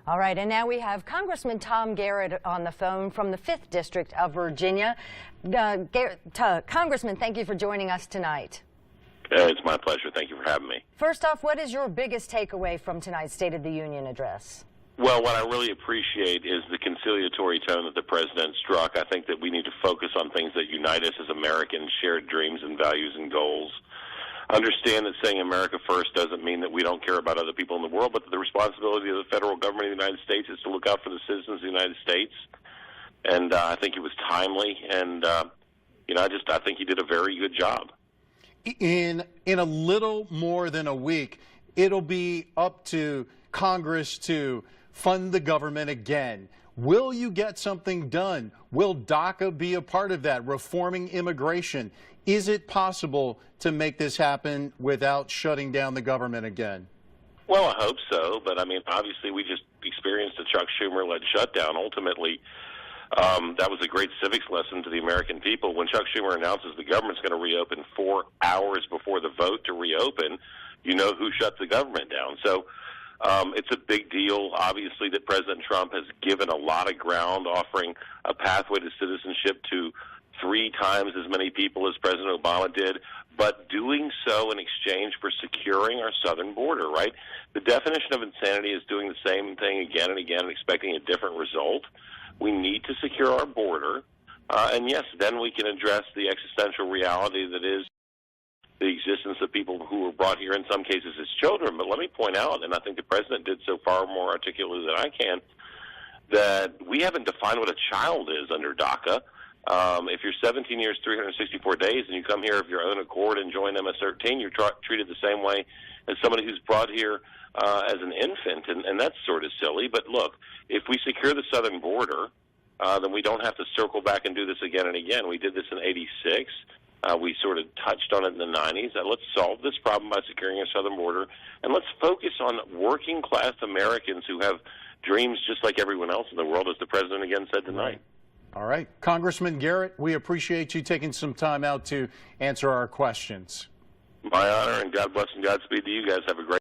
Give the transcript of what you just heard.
All right, and now we have Congressman Tom Garrett on the phone from the 5th District of Virginia. Congressman, thank you for joining us tonight. It's my pleasure. Thank you for having me. First off, what is your biggest takeaway from tonight's State of the Union address? Well, what I really appreciate is the conciliatory tone that the president struck. I think that we need to focus on things that unite us as Americans, shared dreams and values and goals. Understand that saying America first doesn't mean that we don't care about other people in the world, but that the responsibility of the federal government of the United States is to look out for the citizens of the United States. And I think it was timely, and I think he did a very good job. In a little more than a week, it'll be up to Congress to fund the government again. Will you get something done? Will DACA be a part of that? Reforming immigration? Is it possible to make this happen without shutting down the government again? Well, I hope so, but I mean, obviously we just experienced a Chuck Schumer-led shutdown. Ultimately, that was a great civics lesson to the American people. When Chuck Schumer announces the government's going to reopen 4 hours before the vote to reopen, you know who shut the government down. So it's a big deal, obviously, that President Trump has given a lot of ground, offering a pathway to citizenship to 3 times as many people as President Obama did, but doing so in exchange for securing our southern border, right? The definition of insanity is doing the same thing again and again and expecting a different result. We need to secure our border, and yes, then we can address the existential reality that is the existence of people who were brought here in some cases as children. But let me point out, and I think the president did so far more articulately than I can, that we haven't defined what a child is under DACA. If you're 17 years, 364 days, and you come here of your own accord and join MS-13, you're treated the same way as somebody who's brought here as an infant, and that's sort of silly. But look, if we secure the southern border, then we don't have to circle back and do this again and again. We did this in '86. We sort of touched on it in the 90s. Let's solve this problem by securing our southern border, and let's focus on working-class Americans who have dreams just like everyone else in the world, as the president again said tonight. All right. Congressman Garrett, we appreciate you taking some time out to answer our questions. My honor, and God bless and Godspeed to you guys. Have a great